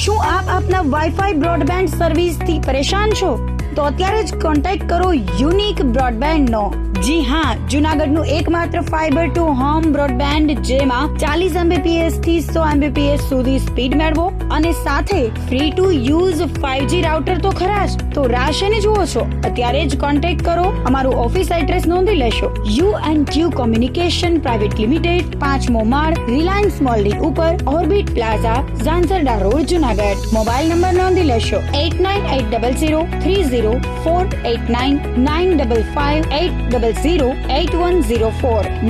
શું આપ આપના વાઈફાઈ બ્રોડબેન્ડ સર્વિસથી પરેશાન છો? તો અત્યારે જ કોન્ટેક્ટ કરો યુનિક બ્રોડબેન્ડ નો. જી હા, જુનાગઢનું એકમાત્ર ફાઈબર ટુ હોમ બ્રોડબેન્ડ, જેમાં 40 Mbps થી 100 Mbps સુધી સ્પીડ મેળવો અને સાથે free to use 5G router તો ખરા જ. તો રાહ શેની જુઓ છો? અત્યારે જ કોન્ટેક્ટ કરો. અમારું ઓફિસ એડ્રેસ નોંધી લેશો. U&Q કોમ્યુનિકેશન પ્રાઇવેટ લિમિટેડ, 5મો માળ, રિલાયન્સ મોલની ઉપર, orbit plaza, Zanzarda road, Junagadh. Mobile number નોંધી લેશો 89800304899558008104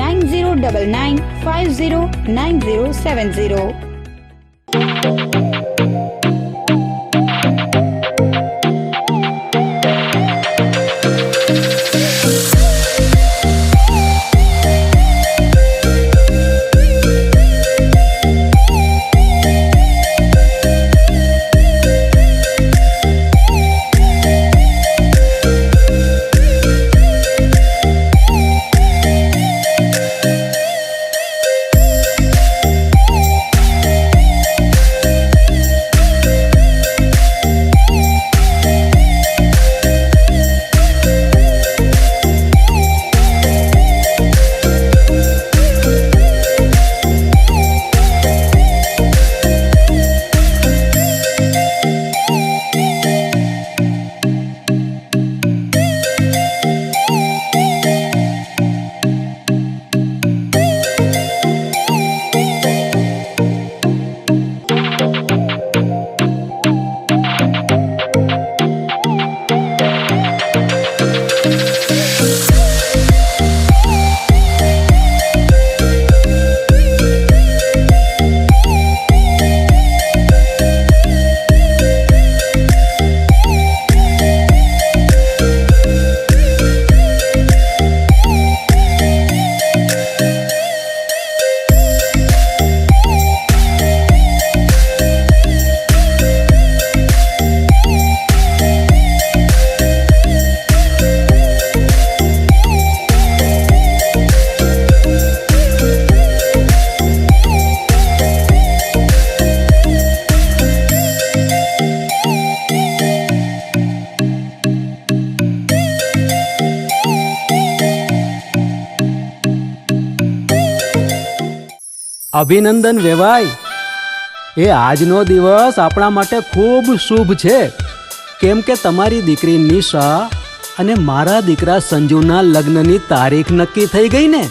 9099509070. અભિનંદન વેવાઈ, એ આજનો દિવસ આપણા માટે ખૂબ શુભ છે, કેમ કે તમારી દીકરી નિશા અને મારા દીકરા સંજુના લગ્નની તારીખ નક્કી થઈ ગઈ ને.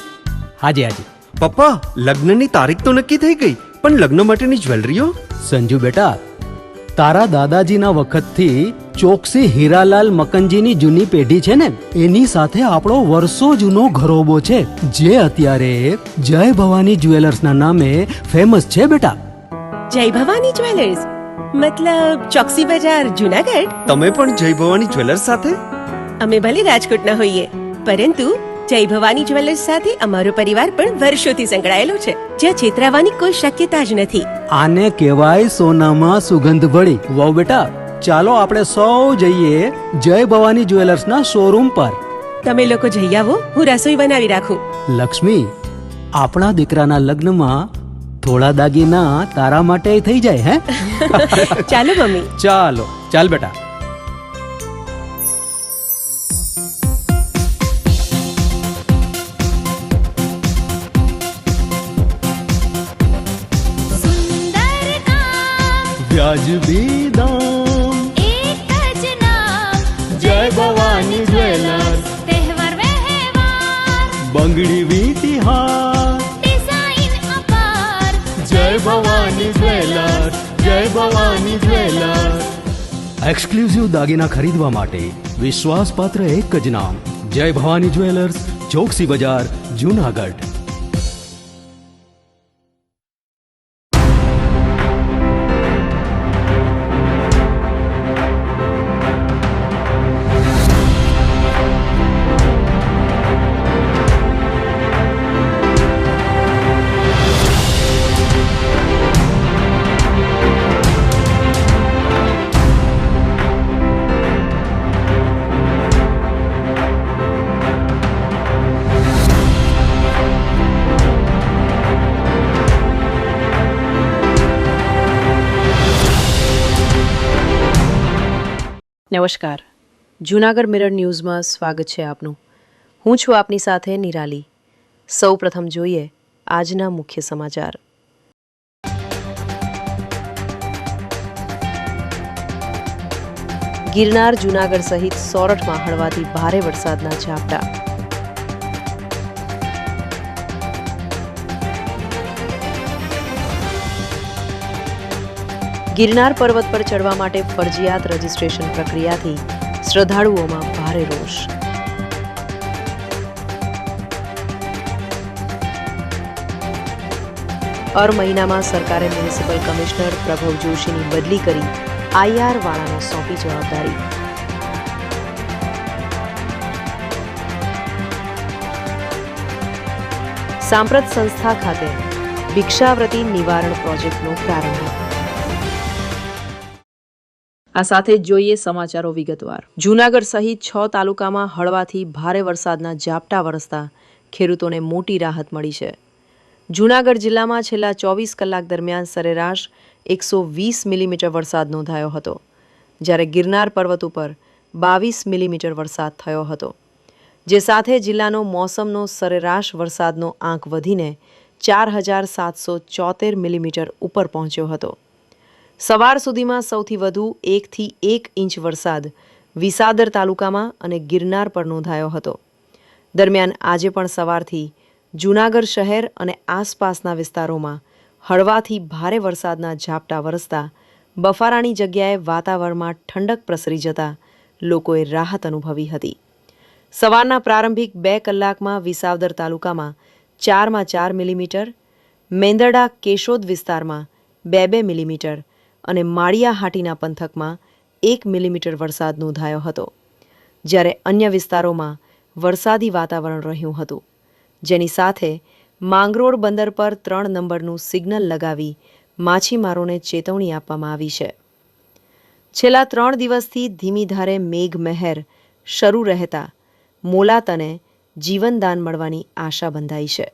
હાજી હાજી પપ્પા, લગ્નની તારીખ તો નક્કી થઈ ગઈ, પણ લગ્ન માટેની જ્વેલરીઓ? સંજુ બેટા, તારા દાદાજીના વખતથી ચોકસી હીરાલાલ મકનજીની જૂની પેઢી છે ને, એની સાથે આપણો વર્ષો જૂનો ઘરોબો છે, જે અત્યારે જય ભવાની જ્વેલર્સના નામે ફેમસ છે બેટા. જય ભવાની જ્વેલર્સ મતલબ ચોકસી બજાર, જુનાગઢ? તમે પણ જય ભવાની જ્વેલર્સ સાથે? અમે ભલે રાજકોટના હોઈએ, પરંતુ જય ભવાની જ્વેલર્સ સાથે અમારો પરિવાર પણ વર્ષોથી સંકળાયેલો છે, જ્યાં છેતરાવાની કોઈ શક્યતા જ નથી. આને કહેવાય સોનામાં સુગંધ ભળી. વાવ બેટા, ચાલો આપણે સૌ જઈએ જય ભવાની જ્વેલર્સના શોરૂમ પર. તમે લોકો જઈ આવો, હું રસોઈ બનાવી રાખું. લક્ષ્મી, આપણા દીકરાના લગ્નમાં થોડા દાગીના તારા માટે થઈ જાય હે? ચાલો મમ્મી. ચાલો ચાલ બેટા. વ્યાજબી દામ, એક જ નામ, જય ભવાની જ્વેલર્સ. તહેવાર વ્યવહાર, બંગડી વીટી હાર, ડિઝાઇન અપાર, જય ભવાની જ્વેલર્સ, જય ભવાની જ્વેલર્સ. એક્સક્લુઝિવ દાગીના ખરીદવા માટે વિશ્વાસપાત્ર એક જ નામ, જય ભવાની જ્વેલર્સ, ચોકસી બજાર, જુનાગઢ. નમસ્કાર. જૂનાગઢ મિરર ન્યૂઝમાં સ્વાગત છે આપનું. હું છું આપની સાથે નિરાલી. સૌ પ્રથમ જોઈએ આજના મુખ્ય સમાચાર. ગિરનાર, જૂનાગઢ સહિત સોરઠમાં હળવાથી ભારે વરસાદના ઝાપટા. ગિરનાર પર્વત પર ચડવા માટે ફરજિયાત રજીસ્ટ્રેશન પ્રક્રિયાથી શ્રદ્ધાળુઓમાં ભારે રોષ. મહિનામાં સરકારે મ્યુનિસિપલ કમિશનર પ્રભવ જોશીની બદલી કરી આઈઆર વાળાને સોંપી જવાબદારી. સાંપ્રત સંસ્થા ખાતે ભિક્ષાવૃત્તિ નિવારણ પ્રોજેક્ટનો પ્રારંભ. આ સાથે જ જોઈએ સમાચારો વિગતવાર. જૂનાગઢ સહિત 6 તાલુકામાં હળવાથી ભારે વરસાદના ઝાપટા વરસતા ખેડૂતોને મોટી રાહત મળી છે. જૂનાગઢ જિલ્લામાં છેલ્લા 24 કલાક દરમિયાન સરેરાશ 120 મિલીમીટર વરસાદ નોંધાયો હતો, જ્યારે ગિરનાર પર્વત ઉપર 22 મિલીમીટર વરસાદ થયો હતો, જે સાથે જિલ્લાનો મોસમનો સરેરાશ વરસાદનો આંક વધીને 4774 મિલીમીટર ઉપર પહોંચ્યો હતો. સવાર સુધીમાં સૌથી વધુ 1 થી 1 ઇંચ વરસાદ વિસાદર તાલુકામાં અને ગિરનાર પર નોંધાયો હતો. દરમિયાન આજે પણ સવારથી જૂનાગઢ શહેર અને આસપાસના વિસ્તારોમાં હળવાથી ભારે વરસાદના ઝાપટા વરસતા બફારાની જગ્યાએ વાતાવરણમાં ઠંડક પ્રસરી જતા લોકોએ રાહત અનુભવી હતી. સવારના પ્રારંભિક 2 કલાકમાં વિસાવદર તાલુકામાં 4 મિલીમીટર, મેંદરડા કેશોદ વિસ્તારમાં 2 મિલીમીટર અને માળિયાહાટીના પંથકમાં 1 મિલીમીટર વરસાદ નોંધાયો હતો, જ્યારે અન્ય વિસ્તારોમાં વરસાદી વાતાવરણ રહ્યું હતું, જેની સાથે માંગરોળ બંદર પર 3 નંબરનું સિગ્નલ લગાવી માછીમારોને ચેતવણી આપવામાં આવી છે. છેલ્લા 3 દિવસથી ધીમી ધારે મેઘમહેર શરૂ રહેતા મોલાતને જીવનદાન મળવાની આશા બંધાઈ છે.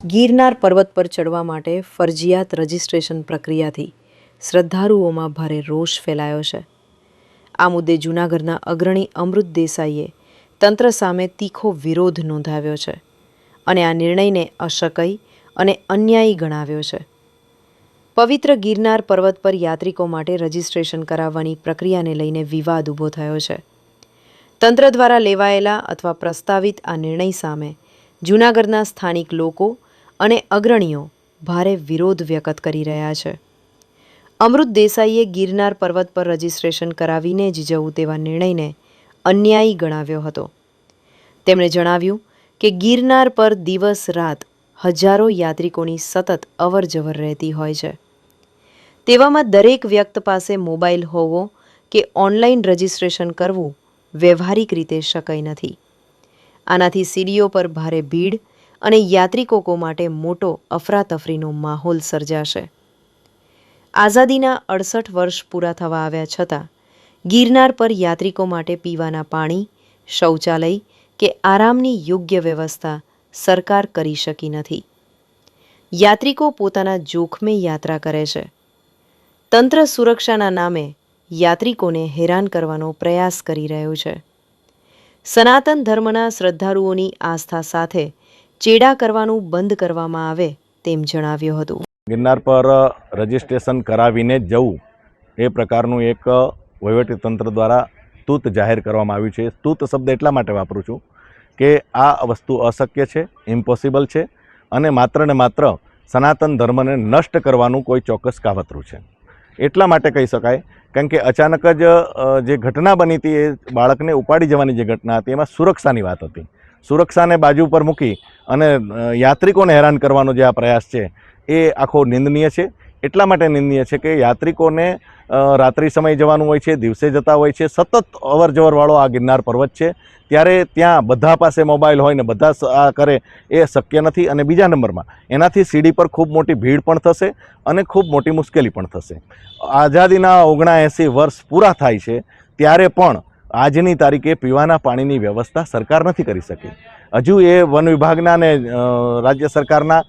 ગિરનાર પર્વત પર ચડવા માટે ફરજિયાત રજીસ્ટ્રેશન પ્રક્રિયાથી શ્રદ્ધાળુઓમાં ભારે રોષ ફેલાયો છે. આ મુદ્દે જૂનાગઢના અગ્રણી અમૃત દેસાઈએ તંત્ર સામે તીખો વિરોધ નોંધાવ્યો છે અને આ નિર્ણયને અશક્ય અને અન્યાયી ગણાવ્યો છે. પવિત્ર ગિરનાર પર્વત પર યાત્રિકો માટે રજીસ્ટ્રેશન કરાવવાની પ્રક્રિયાને લઈને વિવાદ ઊભો થયો છે. તંત્ર દ્વારા લેવાયેલા અથવા પ્રસ્તાવિત આ નિર્ણય સામે જૂનાગઢના સ્થાનિક લોકો અને અગ્રણીઓ ભારે વિરોધ વ્યક્ત કરી રહ્યા છે. અમૃત દેસાઈએ ગિરનાર પર્વત પર રજીસ્ટ્રેશન કરાવીને જ જવું તેવા નિર્ણયને અન્યાયી ગણાવ્યો હતો. તેમણે જણાવ્યું કે ગિરનાર પર દિવસ રાત હજારો યાત્રિકોની સતત અવરજવર રહેતી હોય છે. તેવામાં દરેક વ્યક્તિ પાસે મોબાઈલ હોવો કે ઓનલાઈન રજીસ્ટ્રેશન કરવું વ્યવહારિક રીતે શક્ય નથી. આનાથી સીડીઓ પર ભારે ભીડ અને યાત્રિકો માટે મોટો અફરાતફરીનો માહોલ સર્જાશે. આઝાદીના 68 વર્ષ પૂરા થવા આવ્યા છતાં ગિરનાર પર યાત્રિકો માટે પીવાના પાણી, શૌચાલય કે આરામની યોગ્ય વ્યવસ્થા સરકાર કરી શકી નથી. યાત્રિકો પોતાના જોખમે યાત્રા કરે છે. તંત્ર સુરક્ષાના નામે યાત્રિકોને હેરાન કરવાનો પ્રયાસ કરી રહ્યું છે. સનાતન ધર્મના શ્રદ્ધાળુઓની આસ્થા સાથે ચેડા કરવાનું બંધ કરવામાં આવે તેમ જણાવ્યું હતું. ગિરનાર પર રજીસ્ટ્રેશન કરાવીને જ જવું એ પ્રકારનું એક વહીવટીતંત્ર દ્વારા તૂત જાહેર કરવામાં આવ્યું છે. તૂત શબ્દ એટલા માટે વાપરું છું કે આ વસ્તુ અશક્ય છે, ઇમ્પોસિબલ છે અને માત્ર ને માત્ર સનાતન ધર્મને નષ્ટ કરવાનું કોઈ ચોક્કસ કાવતરું છે. એટલા માટે કહી શકાય કારણ કે અચાનક જ જે ઘટના બની હતી એ બાળકને ઉપાડી જવાની જે ઘટના હતી એમાં સુરક્ષાની વાત હતી. સુરક્ષાને બાજુ પર મૂકી અને યાત્રિકોને હેરાન કરવાનો જે આ પ્રયાસ છે એ આખો નિંદનીય છે. એટલા માટે નિંદનીય છે કે યાત્રિકોને રાત્રિ સમય જવાનું હોય છે, દિવસે જતા હોય છે. સતત અવરજવરવાળો આ ગિરનાર પર્વત છે, ત્યારે ત્યાં બધા પાસે મોબાઈલ હોય ને બધા આ કરે એ શક્ય નથી. અને બીજા નંબરમાં એનાથી સીડી પર ખૂબ મોટી ભીડ પણ થશે અને ખૂબ મોટી મુશ્કેલી પણ થશે. આઝાદીના 79 વર્ષ પૂરા થાય છે ત્યારે પણ આજની તારીખે પીવાના પાણીની વ્યવસ્થા સરકાર નથી કરી શકી. હજુ એ વન વિભાગના ને રાજ્ય સરકારના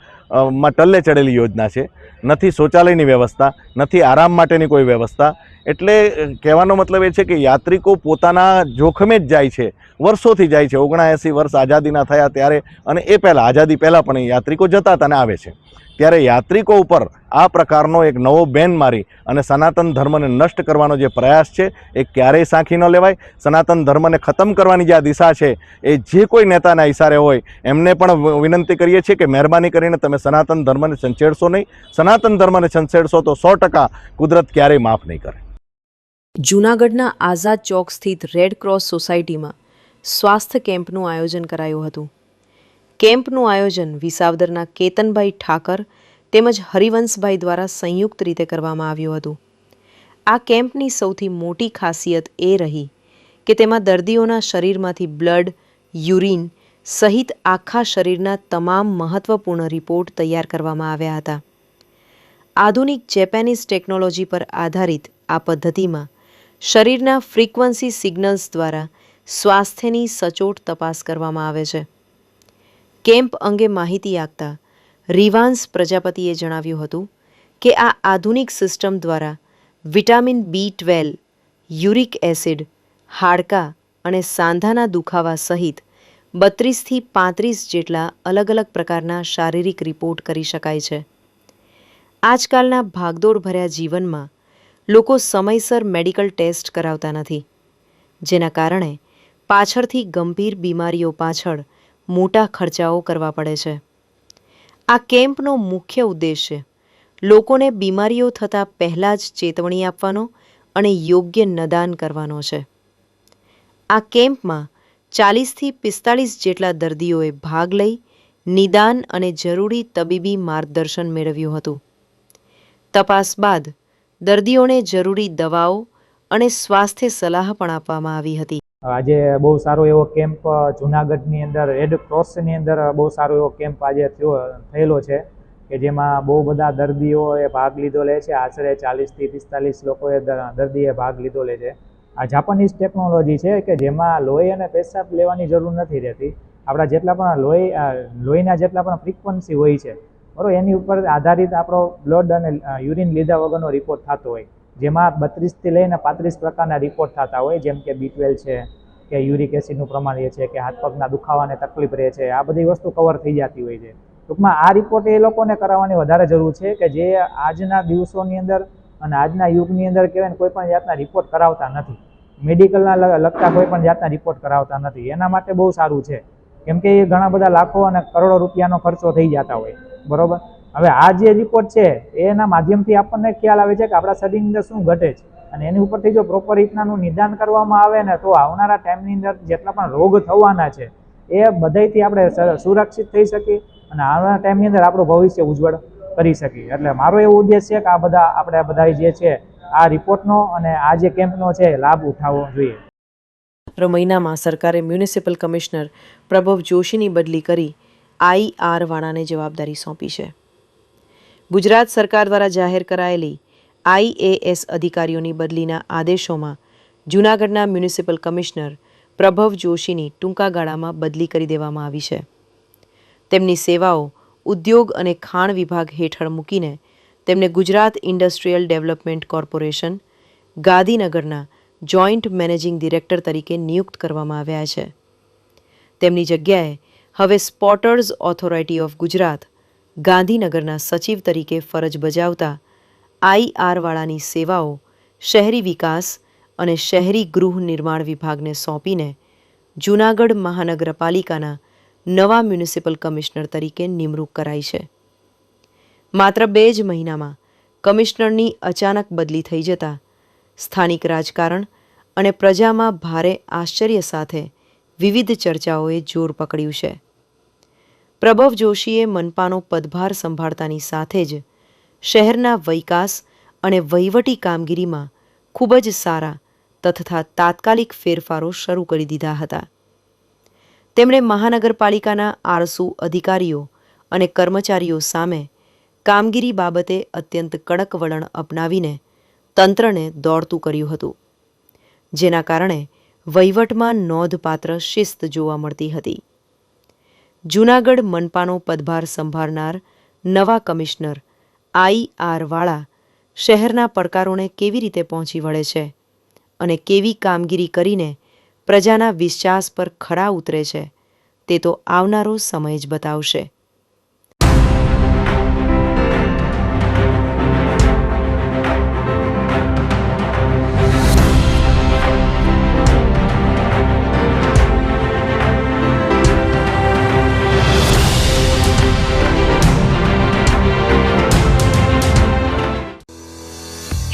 માં ટલ્લે ચડેલી યોજના છે. નથી શૌચાલયની વ્યવસ્થા, નથી આરામ માટેની કોઈ વ્યવસ્થા. એટલે કહેવાનો મતલબ એ છે કે યાત્રિકો પોતાના જોખમે જ જાય છે, વર્ષોથી જાય છે. 79 વર્ષ આઝાદીના થયા ત્યારે અને એ પહેલાં આઝાદી પહેલાં પણ યાત્રિકો જતા હતા અને આવે છે. ત્યારે યાત્રિકો ઉપર આ પ્રકારનો એક નવો બેન મારી અને સનાતન ધર્મને નષ્ટ કરવાનો જે પ્રયાસ છે એ ક્યારેય સાંખી ન લેવાય. સનાતન ધર્મને ખતમ કરવાની જે આ દિશા છે એ જે કોઈ નેતાના ઇશારે હોય એમને પણ વિનંતી કરીએ છીએ કે મહેરબાની કરીને તમે સનાતન ધર્મને સંછેડશો નહીં. સનાતન ધર્મને સંછેડશો તો 100% કુદરત ક્યારેય માફ નહીં કરે. જૂનાગઢના આઝાદ ચોક સ્થિત રેડ ક્રોસ સોસાયટીમાં સ્વાસ્થ્ય કેમ્પનું આયોજન કરાયું હતું. કેમ્પનું આયોજન વિસાવદરના કેતનભાઈ ઠાકર તેમજ હરિવંશભાઈ દ્વારા સંયુક્ત રીતે કરવામાં આવ્યું હતું. આ કેમ્પની સૌથી મોટી ખાસિયત એ રહી કે તેમાં દર્દીઓના શરીરમાંથી બ્લડ, યુરિન સહિત આખા શરીરના તમામ મહત્વપૂર્ણ રિપોર્ટ તૈયાર કરવામાં આવ્યા હતા. આધુનિક જેપેનીઝ ટેકનોલોજી પર આધારિત આ પદ્ધતિમાં શરીરના ફ્રીક્વન્સી સિગ્નલ્સ દ્વારા સ્વાસ્થ્યની સચોટ તપાસ કરવામાં આવે છે. કેમ્પ અંગે માહિતી આપતા રિવાન્સ પ્રજાપતિએ જણાવ્યું હતું કે આ આધુનિક સિસ્ટમ દ્વારા વિટામિન B12, યુરિક એસિડ, હાડકાં અને સાંધાના દુખાવા સહિત 32થી 35 જેટલા અલગ અલગ પ્રકારના શારીરિક રિપોર્ટ કરી શકાય છે. આજકાલના ભાગદોડ ભર્યા જીવનમાં લોકો સમયસર મેડિકલ ટેસ્ટ કરાવતા નથી, જેના કારણે પાછળથી ગંભીર બીમારીઓ પાછળ મોટા ખર્ચાઓ કરવા પડે છે. આ કેમ્પનો મુખ્ય ઉદ્દેશ્ય લોકોને બીમારીઓ થતાં પહેલાં જ ચેતવણી આપવાનો અને યોગ્ય નિદાન કરવાનો છે. આ કેમ્પમાં 40થી 45 જેટલા દર્દીઓએ ભાગ લઈ નિદાન અને જરૂરી તબીબી માર્ગદર્શન મેળવ્યું હતું. તપાસ બાદ દર્દીઓને જરૂરી દવાઓ અને સ્વાસ્થ્ય સલાહ પણ આપવામાં આવી હતી. આજે બહુ સારો એવો કેમ્પ જૂનાગઢની અંદર રેડ ક્રોસની અંદર બહુ સારો એવો કેમ્પ આજે થયેલો છે કે જેમાં બહુ બધા દર્દીઓએ ભાગ લીધો લે છે. આશરે 40થી 45 લોકોએ દર્દીએ ભાગ લીધો લે છે. આ જાપાનીઝ ટેકનોલોજી છે કે જેમાં લોહી અને પેશાબ લેવાની જરૂર નથી રહેતી. આપણા જેટલા પણ લોહીના જેટલા પણ ફ્રીક્વન્સી હોય છે બરાબર, એની ઉપર આધારિત આપણો બ્લડ અને યુરિન લીધા વગરનો રિપોર્ટ થતો હોય, જેમાં 32થી લઈને 35 પ્રકારના રિપોર્ટ થતા હોય, જેમ કે B12 છે કે યુરિક એસિડનું પ્રમાણ એ છે કે હાથ પગના દુખાવાને તકલીફ રહે છે, આ બધી વસ્તુ કવર થઈ જતી હોય છે. ટૂંકમાં આ રિપોર્ટ એ લોકોને કરાવવાની વધારે જરૂર છે કે જે આજના દિવસોની અંદર અને આજના યુગની અંદર કહેવાય ને કોઈ પણ જાતના રિપોર્ટ કરાવતા નથી, મેડિકલના લગતા કોઈ પણ જાતના રિપોર્ટ કરાવતા નથી. એના માટે બહુ સારું છે કેમ કે એ ઘણા બધા લાખો અને કરોડો રૂપિયાનો ખર્ચો થઈ જતા હોય બરાબર. હવે આ જે રિપોર્ટ છે એના માધ્યમથી આપણને ખ્યાલ આવે છે કે આપણા શરીરની અંદર શું ઘટે છે અને એની ઉપરથી જો પ્રોપર રીતનાનું નિદાન કરવામાં આવે ને તો આવનારા ટાઈમની અંદર જેટલા પણ રોગ થવાના છે એ બધાથી આપણે સુરક્ષિત થઈ શકીએ અને આવનારા ટાઈમની અંદર આપણું ભવિષ્ય ઉજ્જવળ કરી શકીએ. એટલે મારો એવો ઉદ્દેશ છે કે આ બધા આપણે બધા જે છે આ રિપોર્ટનો અને આ જે કેમ્પનો છે લાભ ઉઠાવવો જોઈએ. મહિનામાં સરકારે મ્યુનિસિપલ કમિશનર પ્રભવ જોશીની બદલી કરી IR વાળાને જવાબદારી સોંપી છે. ગુજરાત સરકાર દ્વારા જાહેર કરાયેલી IAS અધિકારીઓની બદલીના આદેશોમાં જૂનાગઢના મ્યુનિસિપલ કમિશનર પ્રભવ જોશીની ટૂંકા ગાળામાં બદલી કરી દેવામાં આવી છે. તેમની સેવાઓ ઉદ્યોગ અને ખાણ વિભાગ હેઠળ મૂકીને તેમને ગુજરાત ઇન્ડસ્ટ્રીયલ ડેવલપમેન્ટ કોર્પોરેશન ગાંધીનગરના જોઈન્ટ મેનેજિંગ ડિરેક્ટર તરીકે નિયુક્ત કરવામાં આવ્યા છે. તેમની જગ્યાએ હવે સ્પોટર્સ ઓથોરિટી ઓફ ગુજરાત ગાંધીનગરના સચિવ તરીકે ફરજ બજાવતા IR વાળાની સેવાઓ શહેરી વિકાસ અને શહેરી ગૃહ નિર્માણ વિભાગને સોંપીને જૂનાગઢ મહાનગરપાલિકાના નવા મ્યુનિસિપલ કમિશનર તરીકે નિમણૂક કરાઈ છે. માત્ર 2 જ મહિનામાં કમિશનરની અચાનક બદલી થઈ જતાં સ્થાનિક રાજકારણ અને પ્રજામાં ભારે આશ્ચર્ય સાથે વિવિધ ચર્ચાઓએ જોર પકડ્યું છે. પ્રભવ જોશીએ મનપાનો પદભાર સંભાળતાની સાથે જ શહેરના વિકાસ અને વહીવટી કામગીરીમાં ખૂબ જ સારા તથા તાત્કાલિક ફેરફારો શરૂ કરી દીધા હતા. તેમણે મહાનગરપાલિકાના આરસુ અધિકારીઓ અને કર્મચારીઓ સામે કામગીરી બાબતે અત્યંત કડક વલણ અપનાવીને તંત્રને દોડતું કર્યું હતું, જેના કારણે વહીવટમાં નોંધપાત્ર શિસ્ત જોવા મળતી હતી. જૂનાગઢ મનપાનો પદભાર સંભાળનાર નવા કમિશનર IR વાળા શહેરના પડકારોને કેવી રીતે પહોંચી વળે છે અને કેવી કામગીરી કરીને પ્રજાના વિશ્વાસ પર ખરા ઉતરે છે તે તો આવનારો સમય જ બતાવશે.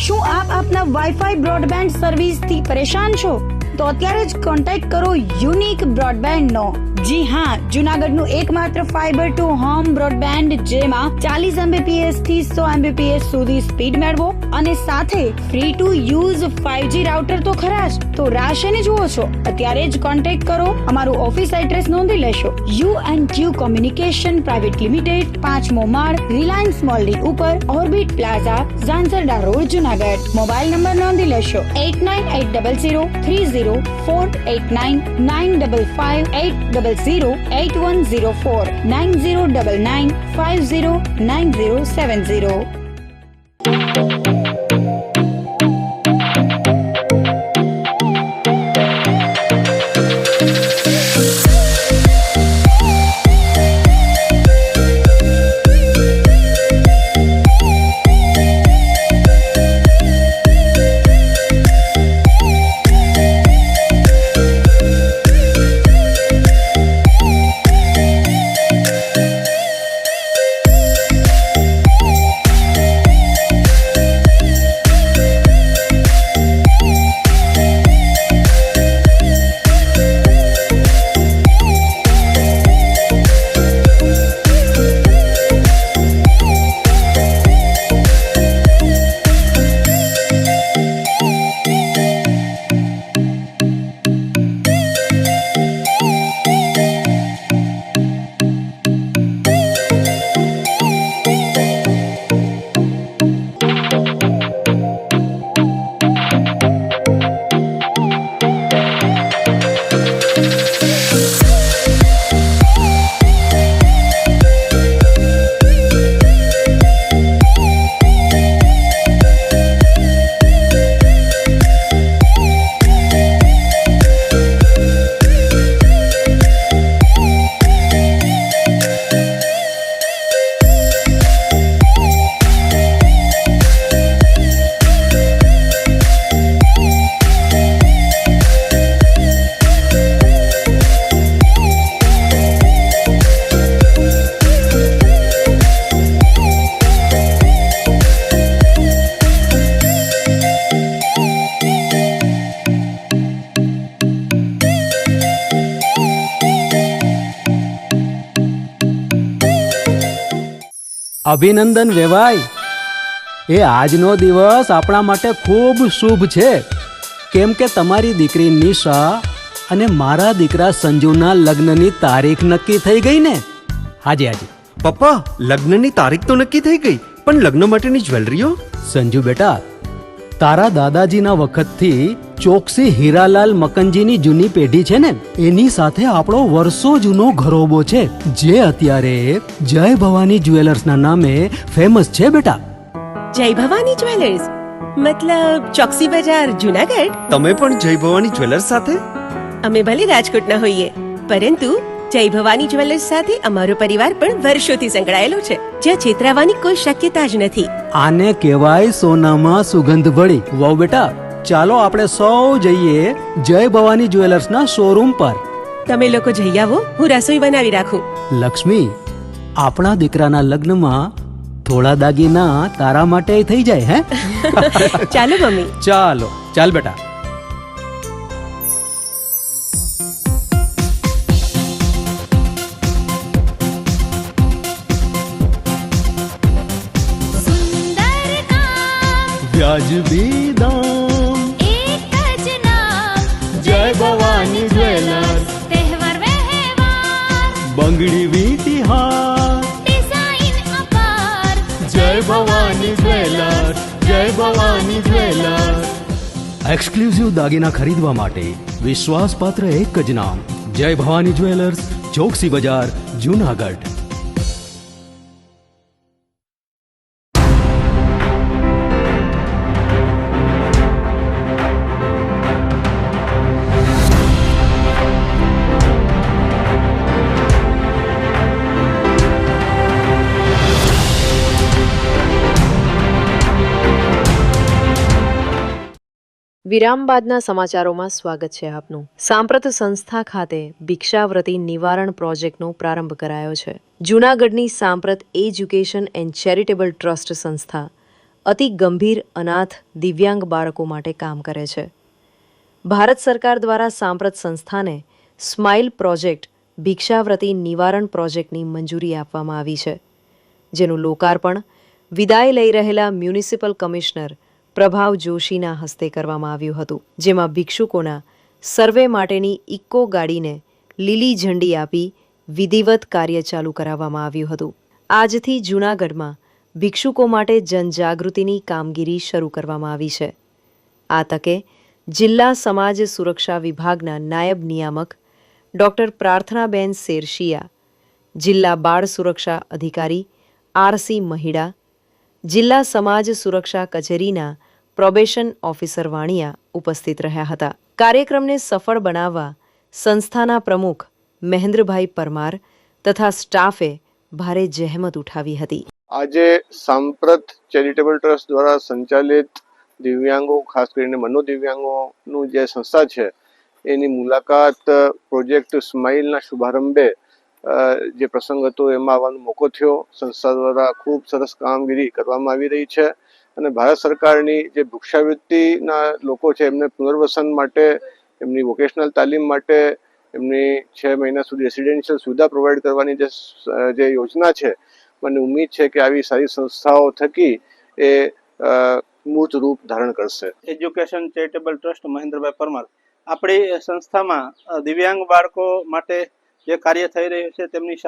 શું આપ આપના વાઈફાઈ બ્રોડબેન્ડ સર્વિસથી પરેશાન છો? તો અત્યારે જ કોન્ટેક્ટ કરો યુનિક બ્રોડબેન્ડ નો. જી હા, જુનાગઢનું એકમાત્ર ફાઈબર ટુ હોમ બ્રોડબેન્ડ જેમાં 40 Mbps થી 100 Mbps સુધી સ્પીડ મેળવો અને સાથે free to use 5G router તો ખરા જ. તો રાહ શેને જુઓ છો? અત્યારે જ કોન્ટેક્ટ કરો. અમારું ઓફિસ એડ્રેસ નોંધી લેશો. U&Q કોમ્યુનિકેશન પ્રાઇવેટ લિમિટેડ, 5મો માળ, રિલાયન્સ મોલની ઉપર, orbit plaza, Zanzarda road, Junagadh. Mobile number નોંધી લેશો 8980030489 9558508108104 9099509070. અભિનંદન વેવાઈ. એ આજનો દિવસ આપણા માટે ખૂબ શુભ છે, કેમ કે તમારી દીકરી નિશા અને મારા દીકરા સંજુના લગ્નની તારીખ નક્કી થઈ ગઈ ને. હાજી હાજી. પપ્પા, લગ્નની તારીખ તો નક્કી થઈ ગઈ, પણ લગ્ન માટેની જ્વેલરીઓ? સંજુ બેટા, તારા દાદાજીના વખતથી ચોકસી હીરાલાલ મકનજીની જૂની પેઢી છે ને, એની સાથે આપણો વર્ષો જૂનો ઘરોબો છે, જે અત્યારે જય ભવાની જ્વેલર્સના નામે ફેમસ છે બેટા. જય ભવાની જ્વેલર્સ મતલબ ચોકસી બજાર, જુનાગઢ? તમે પણ જય ભવાની જ્વેલર્સ સાથે? અમે ભલે રાજકોટના હોઈએ, પરંતુ જય ભવાની જ્વેલર્સ સાથે અમારો પરિવાર પણ વર્ષોથી સંકળાયેલો છે, જ્યાં છેતરાવાની કોઈ શક્યતા જ નથી. આને કહેવાય સોનામાં સુગંધ ભળી. વાવ બેટા, ચાલો આપણે સૌ જઈએ જય ભવાની જ્વેલર્સના શોરૂમ પર. તમે લોકો જઈ આવો, હું રસોઈ બનાવી રાખું. લક્ષ્મી, આપણા દીકરાના લગ્નમાં થોડા દાગીના તારા માટે થઈ જાય હે. ચાલો મમ્મી. ચાલો ચાલ બેટા. સુંદર કામ વ્યાજબી દામ, એક જ નામ જય ભવાની જ્વેલર્સ. તહેવાર વ્યવહાર બંગડી વીંટી હાર, ડિઝાઇન અપાર જય ભવાની જ્વેલર્સ, જય ભવાની જ્વેલર્સ. એક્સક્લુઝિવ દાગીના ખરીદવા માટે વિશ્વાસપાત્ર એક જ નામ, જય ભવાની જ્વેલર્સ, ચોકસી બજાર, જુનાગઢ. વિરામ બાદના સમાચારોમાં સ્વાગત છે આપનું. સાંપ્રત સંસ્થા ખાતે ભિક્ષાવૃત્તિ નિવારણ પ્રોજેક્ટનો પ્રારંભ કરાયો છે. જૂનાગઢની સાંપ્રત એજ્યુકેશન એન્ડ ચેરિટેબલ ટ્રસ્ટ સંસ્થા અતિ ગંભીર અનાથ દિવ્યાંગ બાળકો માટે કામ કરે છે. ભારત સરકાર દ્વારા સાંપ્રત સંસ્થાને સ્માઇલ પ્રોજેક્ટ ભિક્ષાવૃત્તિ નિવારણ પ્રોજેક્ટની મંજૂરી આપવામાં આવી છે, જેનું લોકાર્પણ વિદાય લઈ રહેલા મ્યુનિસિપલ કમિશનર પ્રભાવ જોશીના હસ્તે કરવામાં આવ્યું હતું, જેમાં ભિક્ષુકોના સર્વે માટેની ઇકો ગાડીને લીલી ઝંડી આપી વિધિવત કાર્ય ચાલુ કરાવવામાં આવ્યું હતું. આજથી જૂનાગઢમાં ભિક્ષુકો માટે જનજાગૃતિની કામગીરી શરૂ કરવામાં આવી છે. આ તકે જિલ્લા સમાજ સુરક્ષા વિભાગના નાયબ નિયામક ડૉક્ટર પ્રાર્થનાબેન શેરશિયા, જિલ્લા બાળ સુરક્ષા અધિકારી આરસી મહિડા, જિલ્લા સમાજ સુરક્ષા કચેરીના પ્રોબેશન ઓફિસર વાણિયા ઉપસ્થિત રહ્યા હતા. કાર્યક્રમને સફળ બનાવવા સંસ્થાના પ્રમુખ મહેન્દ્રભાઈ પરમાર તથા સ્ટાફે ભારે જહેમત ઉઠાવી હતી. આજે સાંપ્રત ચેરિટેબલ ટ્રસ્ટ દ્વારા સંચાલિત દિવ્યાંગો, ખાસ કરીને મનોદિવ્યાંગોનું જે સંસ્થા છે એની મુલાકાત પ્રોજેક્ટ સ્માઇલના શુભારંભે જે પ્રસંગ હતો એમાં આવવાનો મોકો થયો. સંસ્થા દ્વારા ખૂબ સરસ કામગીરી કરવામાં આવી રહી છે અને ભારત સરકારની જે ભિક્ષાવૃત્તિના લોકો છે એમને પુનર્વસન માટે, એમની વોકેશનલ તાલીમ માટે, એમની 6 મહિના સુધી રેસિડેન્શિયલ સુવિધા પ્રોવાઈડ કરવાની જે યોજના છે, મને ઉમ્મીદ છે કે આવી સારી સંસ્થાઓ થકી એ મૂર્ત રૂપ ધારણ કરશે. એજ્યુકેશન ચેરિટેબલ ટ્રસ્ટ મહેન્દ્રભાઈ પરમાર. આપણી સંસ્થામાં દિવ્યાંગ બાળકો માટે જે કાર્ય થઈ રહ્યું છે તેમની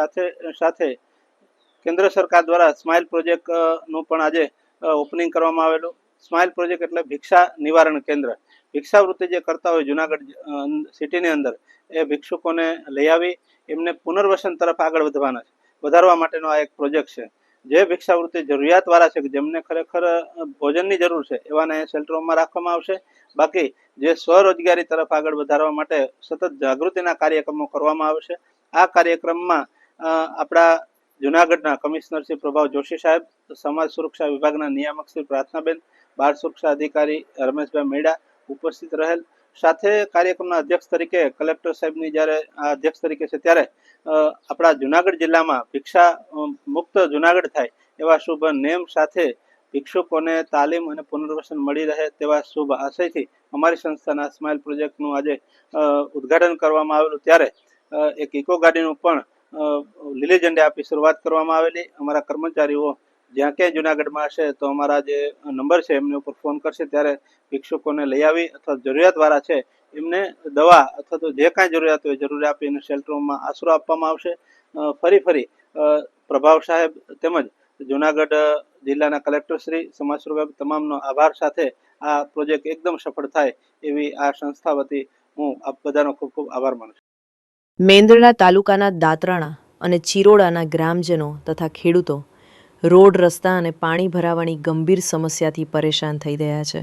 સાથે કેન્દ્ર સરકાર દ્વારા સ્માઇલ પ્રોજેક્ટનું પણ આજે ઓપનિંગ કરવામાં આવેલું. સ્માઇલ પ્રોજેક્ટ એટલે ભિક્ષા નિવારણ કેન્દ્ર. ભિક્ષાવૃત્તિ જે કરતા હોય જુનાગઢ સિટીની અંદર એ ભિક્ષુકોને લઈ આવી એમને પુનર્વસન તરફ આગળ વધારવા માટેનો આ એક પ્રોજેક્ટ છે. જે ભિક્ષાવૃત્તિ જરૂરિયાતવાળા છે કે જેમને ખરેખર ભોજનની જરૂર છે એવાને શેલ્ટરોમાં રાખવામાં આવશે. બાકી જે સ્વરોજગારી તરફ આગળ વધારવા માટે સતત જાગૃતિના કાર્યક્રમો કરવામાં આવશે. આ કાર્યક્રમમાં આપણા જૂનાગઢના કમિશનર શ્રી પ્રભાવ જોશી સાહેબ, સમાજ સુરક્ષા વિભાગના નિયામક શ્રી પ્રાર્થનાબેન, બાળ સુરક્ષા અધિકારી રમેશભાઈ મેડા ઉપસ્થિત રહેલ. સાથે કાર્યક્રમના અધ્યક્ષ તરીકે કલેક્ટર સાહેબની જ્યારે આ અધ્યક્ષ તરીકે છે ત્યારે આપણા જૂનાગઢ જિલ્લામાં ભિક્ષા મુક્ત જૂનાગઢ થાય એવા શુભ નેમ સાથે ભિક્ષુકોને તાલીમ અને પુનર્વસન મળી રહે તેવા શુભ આશયથી અમારી સંસ્થાના સ્માઇલ પ્રોજેક્ટનું આજે ઉદ્ઘાટન કરવામાં આવેલું. ત્યારે એક ઇકો ગાડીનું પણ લીલી ઝંડી આપી શરૂઆત કરવામાં આવેલી. અમારા કર્મચારીઓ જ્યાં ક્યાંય જૂનાગઢમાં હશે તો અમારા જે નંબર છે એમની ઉપર ફોન કરશે ત્યારે ભિક્ષુકોને લઈ આવી અથવા જરૂરિયાતવાળા છે એમને દવા અથવા તો જે કાંઈ જરૂરિયાત હોય જરૂરી આપી અને શેલ્ટરોમાં આશરો આપવામાં આવશે. ફરી પ્રભાવ સાહેબ તેમજ જૂનાગઢ જિલ્લાના કલેક્ટરશ્રી, સમાજ સુરક્ષા તમામનો આભાર સાથે આ પ્રોજેક્ટ એકદમ સફળ થાય એવી આ સંસ્થા વતી હું આપ બધાનો ખૂબ ખૂબ આભાર માનું છું. મેંદરડા તાલુકાના દાતરાણા અને ચિરોડાના ગ્રામજનો તથા ખેડૂતો રોડ, રસ્તા અને પાણી ભરાવાની ગંભીર સમસ્યાથી પરેશાન થઈ ગયા છે.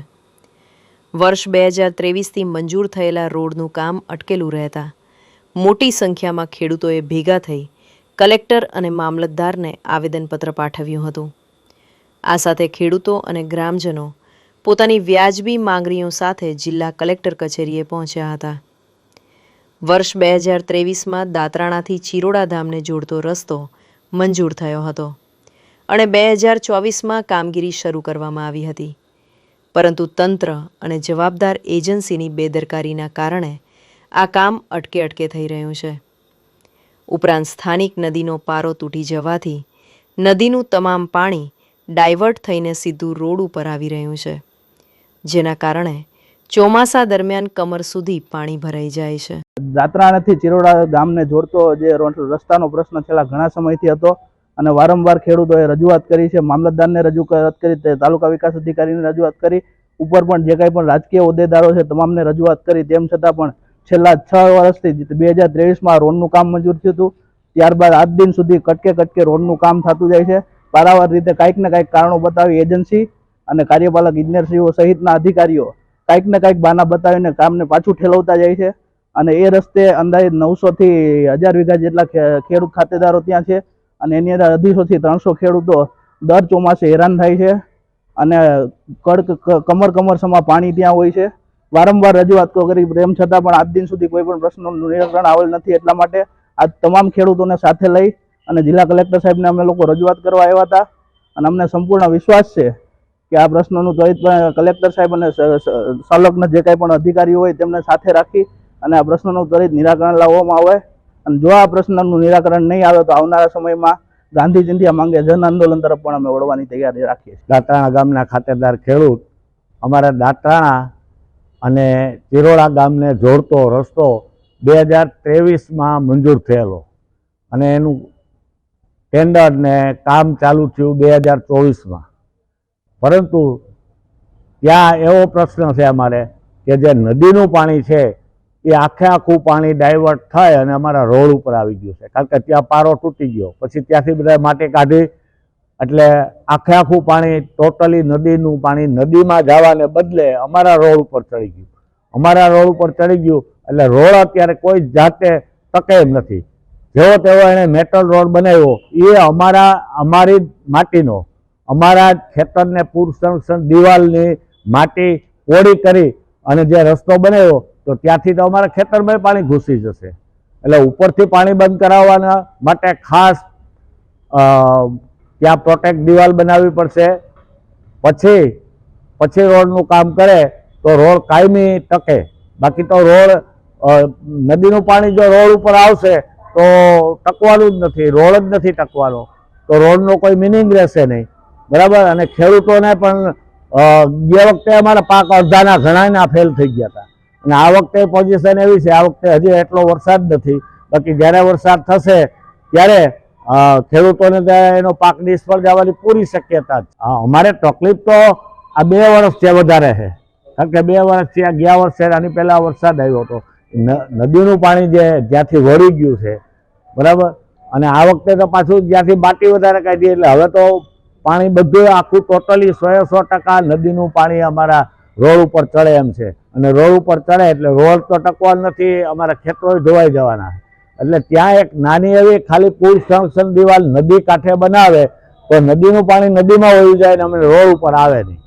વર્ષ 2023થી મંજૂર થયેલા રોડનું કામ અટકેલું રહેતા મોટી સંખ્યામાં ખેડૂતોએ ભેગા થઈ કલેક્ટર અને મામલતદારને આવેદનપત્ર પાઠવ્યું હતું. આ સાથે ખેડૂતો અને ગ્રામજનો પોતાની વ્યાજબી માંગણીઓ સાથે જિલ્લા કલેક્ટર કચેરીએ પહોંચ્યા હતા. વર્ષ 2023માં દાતરાણાથી ચિરોડા ધામને જોડતો રસ્તો મંજૂર થયો હતો અને 2024માં કામગીરી શરૂ કરવામાં આવી હતી, પરંતુ તંત્ર અને જવાબદાર એજન્સીની બેદરકારીના કારણે આ કામ અટકે થઈ રહ્યું છે. ઉપરાંત સ્થાનિક નદીનો પારો તૂટી જવાથી નદીનું તમામ પાણી ડાયવર્ટ થઈને સીધું રોડ ઉપર આવી રહ્યું છે, જેના કારણે ચોમાસા દરમિયાન કમર સુધી પાણી ભરાઈ જાય છે. દાતરાણાથી ચિરોડા ગામને જોડતો જે રસ્તાનો પ્રશ્ન છેલ્લા ઘણા સમયથી હતો અને વારંવાર ખેડૂતોએ રજૂઆત કરી છે. મામલતદારને રજૂઆત કરી, તાલુકા વિકાસ અધિકારીને રજૂઆત કરી, ઉપર પણ જે કાંઈ પણ રાજકીય હોદ્દેદારો છે તમામને રજૂઆત કરી. તેમ છતાં પણ છેલ્લા 6 વર્ષથી 2023માં રોડનું કામ મંજૂર થયું હતું. ત્યારબાદ આજ દિન સુધી કટકે રોડનું કામ થતું જાય છે. પારાવાર રીતે કાંઈક ને કાંઈક કારણો બતાવી એજન્સી અને કાર્યપાલક ઇજનેરશ્રીઓ સહિતના અધિકારીઓ કાંઈક ને કાંઈક બહાના બતાવીને કામને પાછું ઠેલવતા જાય છે અને એ રસ્તે અંદાજિત 900 થી 1000 વીઘા જેટલા ખેડૂત ખાતેદારો ત્યાં છે અને એની અંદર 250 થી 300 ખેડૂતો દર ચોમાસે હેરાન થાય છે અને કમર સમા પાણી ત્યાં હોય છે વારંવાર રજૂઆતો કરી તેમ છતાં પણ આજ દિન સુધી કોઈ પણ પ્રશ્નનું નિરાકરણ આવેલ નથી. એટલા માટે આજ તમામ ખેડૂતોને સાથે લઈ અને જિલ્લા કલેક્ટર સાહેબને અમે લોકો રજૂઆત કરવા આવ્યા હતા અને અમને સંપૂર્ણ વિશ્વાસ છે કે આ પ્રશ્નોનું ત્વરિતપણે કલેક્ટર સાહેબ અને સંલગ્ન જે કાંઈ પણ અધિકારીઓ હોય તેમને સાથે રાખી અને આ પ્રશ્નનું ત્વરિત નિરાકરણ લાવવામાં આવે. અને જો આ પ્રશ્નનું નિરાકરણ નહીં આવે તો આવનારા સમયમાં ગાંધી ચિંધ્યા માંગે જન આંદોલન તરફ પણ અમે વળવાની તૈયારી રાખીએ છીએ. દાંતાણા ગામના ખાતેદાર ખેડૂત અમારા દાંતાણા અને ચિરોડા ગામને જોડતો રસ્તો 2023માં મંજૂર થયેલો અને એનું ટેન્ડર ને કામ ચાલુ થયું 2024માં. પરંતુ ત્યાં એવો પ્રશ્ન છે અમારે કે જે નદીનું પાણી છે એ આખું પાણી ડાયવર્ટ થાય અને અમારા રોડ ઉપર આવી ગયું છે, કારણ કે ત્યાં પારો તૂટી ગયો. પછી ત્યાંથી બધા માટી કાઢી એટલે આખું પાણી ટોટલી નદીનું પાણી નદીમાં જવાને બદલે અમારા રોડ ઉપર ચડી ગયું. અમારા રોડ ઉપર ચડી ગયું એટલે રોડ અત્યારે કોઈ જાતે ટકે એમ નથી. જેવો તેવો એણે મેટલ રોડ બનાવ્યો એ અમારી માટીનો, અમારા ખેતરને પૂર સંરક્ષણ દિવાલની માટી પોળી કરી અને જે રસ્તો બનાવ્યો તો ત્યાંથી તો અમારા ખેતરમાં પાણી ઘૂસી જશે. એટલે ઉપરથી પાણી બંધ કરાવવાના માટે ખાસ ત્યાં પ્રોટેક્ટ દિવાલ બનાવવી પડશે. પછી રોડનું કામ કરે તો રોડ કાયમી ટકે. બાકી તો રોડ નદીનું પાણી જો રોડ ઉપર આવશે તો ટકવાનું જ નથી, રોડ જ નથી ટકવાનો, તો રોડનો કોઈ મિનિંગ રહેશે નહીં. બરાબર. અને ખેડૂતોને પણ ગયા વખતે અમારા પાક અડધાના ઘણાના ફેલ થઈ ગયા હતા અને આ વખતે પોઝિશન એવી છે, આ વખતે હજી એટલો વરસાદ નથી. બાકી જ્યારે વરસાદ થશે ત્યારે ખેડૂતોને એનો પાક નિષ્ફળ જવાની પૂરી શક્યતા છે. અમારે તકલીફ તો આ 2 વર્ષથી વધારે છે, કારણ કે 2 વર્ષથી આ ગયા વર્ષે આની પહેલા વરસાદ આવ્યો હતો. નદીનું પાણી જે જ્યાંથી વળી ગયું છે, બરાબર. અને આ વખતે તો પાછું જ્યાંથી માટી વધારે કાઢી એટલે હવે તો પાણી બધું આખું ટોટલી 100% નદીનું પાણી અમારા રોડ ઉપર ચડે એમ છે. અને રોડ ઉપર ચડે એટલે રોડ તો ટકવાનો નથી, અમારા ખેતરો ધોવાઈ જવાના. એટલે ત્યાં એક નાની એવી ખાલી પૂર સંરક્ષણ દિવાલ નદી કાંઠે બનાવે તો નદીનું પાણી નદીમાં વહી જાય ને અમે રોડ ઉપર આવે નહીં.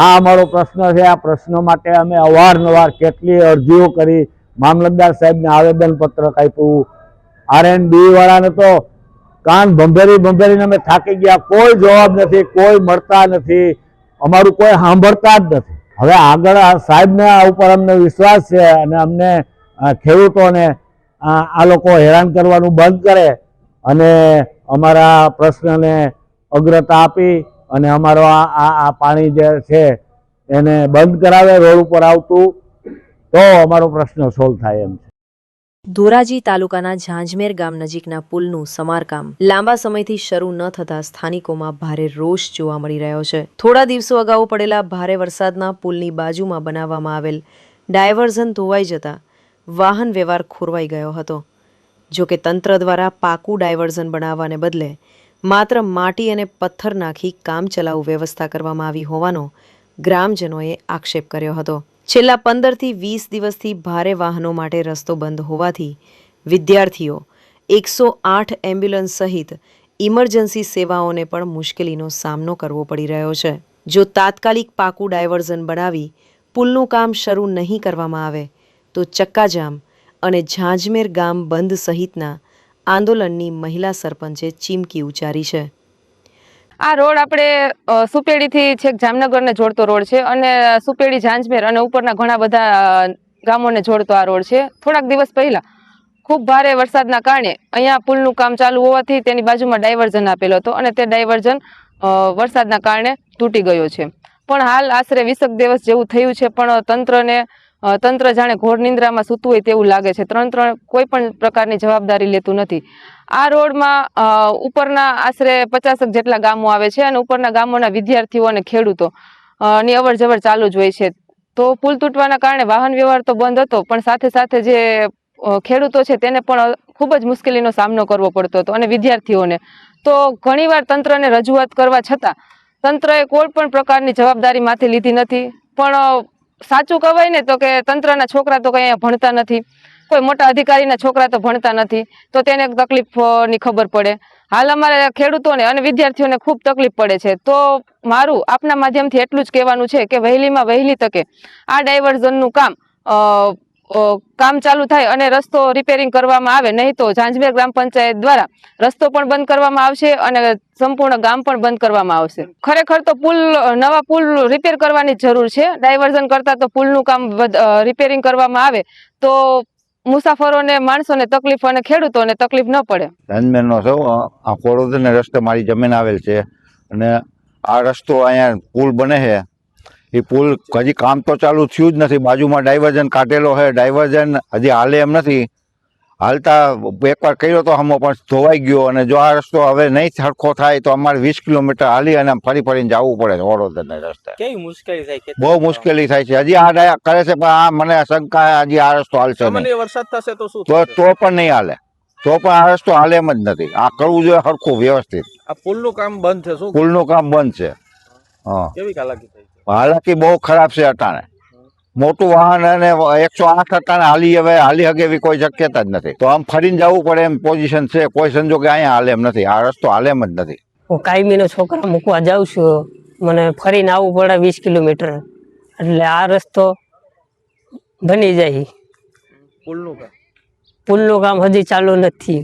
આ અમારો પ્રશ્ન છે. આ પ્રશ્ન માટે અમે અવારનવાર કેટલી અરજીઓ કરી, મામલતદાર સાહેબને આવેદનપત્ર આપ્યું, R&B વાળાને તો કાન ભંભેરીને અમે થાકી ગયા. કોઈ જવાબ નથી, કોઈ મળતા નથી, અમારું કોઈ સાંભળતા જ નથી. હવે આગળ સાહેબને આ ઉપર અમને વિશ્વાસ છે અને અમને ખેડૂતોને આ લોકો હેરાન કરવાનું બંધ કરે અને અમારા પ્રશ્નને અગ્રતા આપી અને અમારો આ પાણી જે છે એને બંધ કરાવે રોડ ઉપર આવતું, તો અમારો પ્રશ્ન સોલ્વ થાય એમ છે. ધોરાજી તાલુકાના ઝાંઝમેર ગામ નજીકના પુલનું સમારકામ લાંબા સમયથી શરૂ ન થતા સ્થાનિકોમાં ભારે રોષ જોવા મળી રહ્યો છે. થોડા દિવસો અગાઉ પડેલા ભારે વરસાદના પુલની બાજુમાં બનાવવામાં આવેલ ડાયવર્ઝન ધોવાઈ જતા વાહન વ્યવહાર ખોરવાઈ ગયો હતો. જો કે તંત્ર દ્વારા પાકું ડાયવર્ઝન બનાવવાને બદલે માત્ર માટી અને પથ્થર નાખી કામચલાઉ વ્યવસ્થા કરવામાં આવી હોવાનો ગ્રામજનોએ આક્ષેપ કર્યો હતો. છેલ્લા 15 થી 20 દિવસથી ભારે વાહનો માટે રસ્તો બંધ હોવાથી વિદ્યાર્થીઓ, 108 એમ્બ્યુલન્સ સહિત ઇમરજન્સી સેવાઓને પણ મુશ્કેલીનો સામનો કરવો પડી રહ્યો છે. જો તાત્કાલિક પાકું ડાયવર્ઝન બનાવી પુલનું કામ શરૂ નહીં કરવામાં આવે તો ચક્કાજામ અને ઝાંઝમેર ગામ બંધ સહિતના આંદોલનની મહિલા સરપંચે ચીમકી ઉચ્ચારી છે. આ રોડ આપણે સુપેડીથી છેક જામનગરને જોડતો રોડ છે અને સુપેડી, ઝાંઝમેર અને ઉપરના ઘણા બધા ગામોને જોડતો આ રોડ છે. થોડાક દિવસ પહેલા ખૂબ ભારે વરસાદના કારણે અહીંયા પુલનું કામ ચાલુ હોવાથી તેની બાજુમાં ડાયવર્ઝન આપેલો હતો અને તે ડાયવર્ઝન વરસાદના કારણે તૂટી ગયો છે. પણ હાલ આશરે 20 દિવસ જેવું થયું છે પણ તંત્ર જાણે ઘોર નિંદ્રામાં સૂતું હોય તેવું લાગે છે. તંત્ર કોઈ પણ પ્રકારની જવાબદારી લેતું નથી. આ રોડમાં ઉપરના આશરે 50 જેટલા ગામો આવે છે અને ઉપરના ગામોના વિદ્યાર્થીઓ અને ખેડૂતો ની અવર જવર ચાલુ જ હોય છે. તો પુલ તૂટવાના કારણે વાહન વ્યવહાર તો બંધ હતો પણ સાથે સાથે જે ખેડૂતો છે તેને પણ ખૂબ જ મુશ્કેલીનો સામનો કરવો પડતો હતો અને વિદ્યાર્થીઓને તો ઘણીવાર તંત્રને રજૂઆત કરવા છતાં તંત્રએ કોઈ પણ પ્રકારની જવાબદારી માથે લીધી નથી. પણ સાચું કહેવાય ને તો કે તંત્રના છોકરા તો કંઈ ભણતા નથી, કોઈ મોટા અધિકારીના છોકરા તો ભણતા નથી, તો તેને તકલીફની ખબર પડે. હાલ અમારે ખેડૂતોને અને વિદ્યાર્થીઓને ખૂબ તકલીફ પડે છે. તો મારું આપના માધ્યમથી એટલું જ કહેવાનું છે કે વહેલીમાં વહેલી તકે આ ડાયવર્ઝનનું કામ ચાલુ થાય અને રસ્તો રિપેરિંગ કરવામાં આવે, નહીં તો ઝાંઝમેર ગ્રામ પંચાયત દ્વારા રસ્તો પણ બંધ કરવામાં આવશે અને સંપૂર્ણ ગામ પણ બંધ કરવામાં આવશે. ખરેખર તો નવા પુલ રિપેર કરવાની જરૂર છે. ડાયવર્ઝન કરતા તો પુલનું કામ રિપેરિંગ કરવામાં આવે તો મુસાફરોને, માણસોને તકલીફ અને ખેડૂતોને તકલીફ ન પડે. ઝાંઝમેરનો છો આ કોળોદને રસ્તે મારી જમીન આવેલ છે અને આ રસ્તો અહીંયા પુલ બને છે. એ પુલ હજી કામ તો ચાલુ થયું જ નથી. બાજુમાં ડાયવર્ઝન કાઢેલો છે. ડાયવર્ઝન હજી હાલે એમ નથી. હાલતા એકવાર કર્યો તો હમો પણ ધોવાઈ ગયો અને જો આ રસ્તો હવે નહીં સરખો થાય તો અમારે 20 કિલોમીટર હાલી અને ફરીને જવું પડે વડોદરાના રસ્તે. કેવી મુશ્કેલી થાય? બહુ મુશ્કેલી થાય છે. હજી આ ડાયા કરે છે પણ આ મને શંકા હજી આ રસ્તો હાલશે નહીં. વરસાદ થશે તો શું? તો પણ નહીં હાલે. તો પણ આ રસ્તો હાલે એમ જ નથી. આ કરવું જોઈએ સરખું વ્યવસ્થિત. આ પુલનું કામ બંધ છે. શું પુલનું કામ બંધ છે? હા, કેવી હાલાકી થઈ? હાલાકી બહુ ખરાબ છે. અટાણે મોટું વાહન અને 108 અટાણે હાલી શકે એવી કોઈ શક્યતા જ નથી. તો આમ ફરીને જવું પડે એમ પોઝિશન છે. કોઈ સંજોગે અહીંયા હાલે એમ નથી. આ રસ્તો હાલે એમ જ નથી. હું કાયમીનો છોકરા મૂકવા જાઉં છું. મને ફરીને આવવું પડે 20 કિલોમીટર. એટલે આ રસ્તો બની જાય. પુલનું કામ હજી ચાલુ નથી.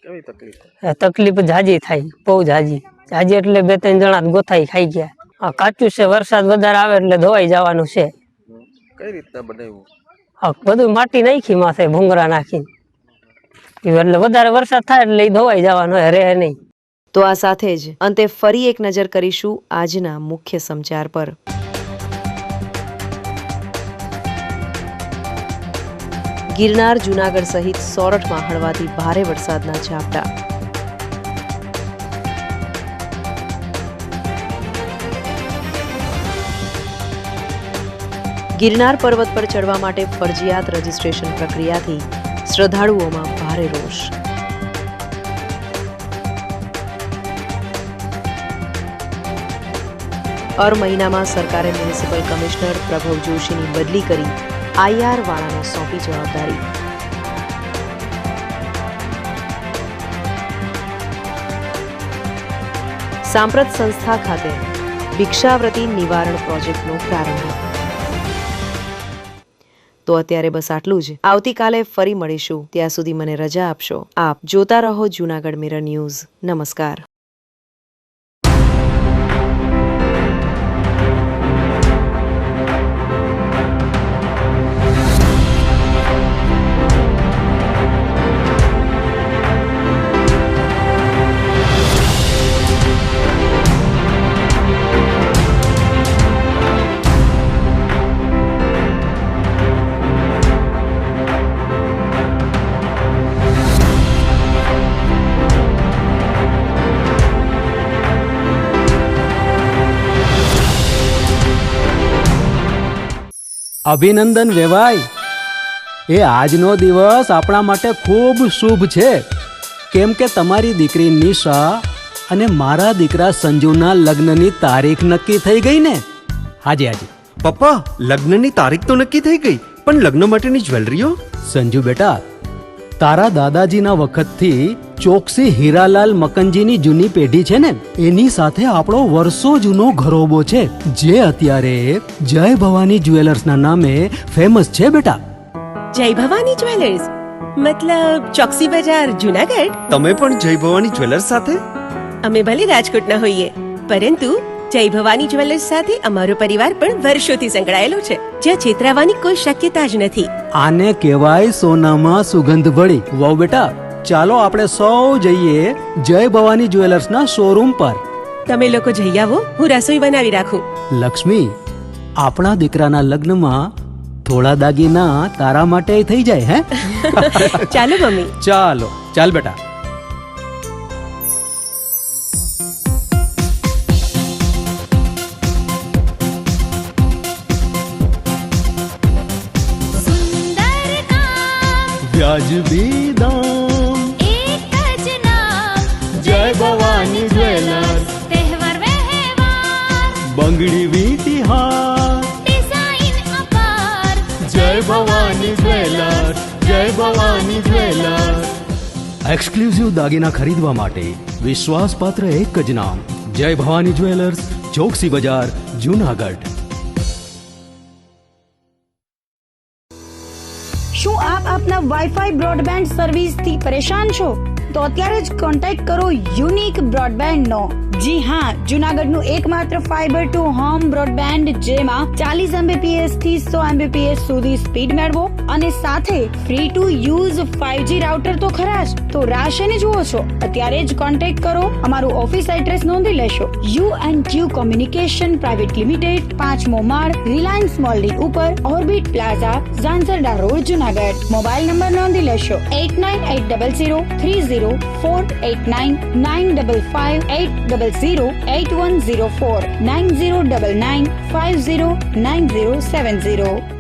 કેવી તકલીફ? તકલીફ જાજી થાય, બહુ જાજી એટલે 2-3 જણા ગોથાઈ ખાઈ ગયા. આ કાચું છે. વરસાદ વધારે આવે એટલે ધોવાઈ જવાનું છે. કઈ રીતના બનાવ્યું? બધું માટી નાખી માથે ભૂંગરા નાખીને, એટલે વધારે વરસાદ થાય એટલે ધોવાઈ જવાનું રહે નહીં. તો આ સાથે જ અંતે ફરી એક નજર કરીશું આજના મુખ્ય સમાચાર પર. ગિરનાર, જૂનાગઢ સહિત સોરઠમાં હળવાથી ભારે વરસાદના ઝાપટા. ગિરનાર પર્વત પર ચડવા માટે ફરજિયાત રજીસ્ટ્રેશન પ્રક્રિયાથી શ્રદ્ધાળુઓમાં ભારે રોષ. મહિનામાં સરકારે મ્યુનિસિપલ કમિશનર પ્રભવ જોશીની બદલી કરી IR વાળાને સોંપી જવાબદારી. સાંપ્રત સંસ્થા ખાતે ભિક્ષાવૃત્તિ નિવારણ પ્રોજેક્ટનો પ્રારંભ. તો અત્યારે બસ આટલું જ. આવતીકાલે ફરી મળીશું. ત્યાં સુધી મને રજા આપશો. આપ જોતા રહો જૂનાગઢ મિરર ન્યૂઝ. નમસ્કાર. અભિનંદન વેવાઈ. એ આજનો દિવસ આપણા માટે ખૂબ શુભ છે, કેમ કે તમારી દીકરી નિશા અને મારા દીકરા સંજુના લગ્નની તારીખ નક્કી થઈ ગઈ ને. હાજી. પપ્પા, લગ્નની તારીખ તો નક્કી થઈ ગઈ, પણ લગ્ન માટેની જ્વેલરીઓ? સંજુ બેટા, તારા દાદાજીના વખતથી ચોકસી હીરાલાલ મકનજીની જૂની પેઢી છે ને, એની સાથે આપણો વર્ષો જૂનો ઘરોબો છે, જે અત્યારે જય ભવાની જ્વેલર્સના નામે ફેમસ છે બેટા. જય ભવાની જ્વેલર્સ મતલબ ચોકસી બજાર, જૂનાગઢ? તમે પણ જય ભવાની જ્વેલર્સ સાથે? અમે ભલે રાજકોટના હોઈએ, પરંતુ જય ભવાની જ્વેલર્સ સાથે અમારો પરિવાર પણ વર્ષોથી સંકળાયેલો છે, જ્યાં છેતરાવાની કોઈ શક્યતા જ નથી. આને કહેવાય સોનામાં સુગંધ ભળી. વાવ બેટા, ચાલો આપણે સૌ જઈએ જય ભવાની જ્વેલર્સના શોરૂમ પર. તમે લોકો જઈ આવો, હું રસોઈ બનાવી રાખું. લક્ષ્મી, આપણા દીકરાના લગ્નમાં થોડા દાગીના તારા માટે થઈ જાય. હે ચાલો મમ્મી. ચાલ બેટા. વ્યાજબી દામ, એક જ નામ, જય ભવાની જ્વેલર્સ. તહેવાર વ્યવહાર, બંગડી વીટી હાર, ડિઝાઇન અપાર, જય ભવાની જ્વેલર્સ, જય ભવાની જ્વેલર્સ. એક્સક્લુઝિવ દાગીના ખરીદવા માટે વિશ્વાસપાત્ર એક જ નામ, જય ભવાની જ્વેલર્સ, ચોકસી બજાર, જુનાગઢ. શું આપ આપના વાઈફાઈ બ્રોડબેન્ડ સર્વિસથી પરેશાન છો? તો અત્યારે જ કોન્ટેક્ટ કરો યુનિક બ્રોડબેન્ડનો. જી હા, જુનાગઢનું એકમાત્ર ફાઈબર ટુ હોમ બ્રોડબેન્ડ જેમાં 40 Mbps થી 100 Mbps સુધી સ્પીડ મેળવો અને સાથે free to use 5G router તો ખરા જ. તો રાહ શેની જુઓ છો? અત્યારે જ કોન્ટેક્ટ કરો. અમારું ઓફિસ એડ્રેસ નોંધી લેશો. U&Q કોમ્યુનિકેશન પ્રાઇવેટ લિમિટેડ, 5મો માળ, રિલાયન્સ મોલની ઉપર, orbit plaza, Zanzarda road, Junagadh. Mobile number નોંધી લેશો 89803040899558008104 9099509070.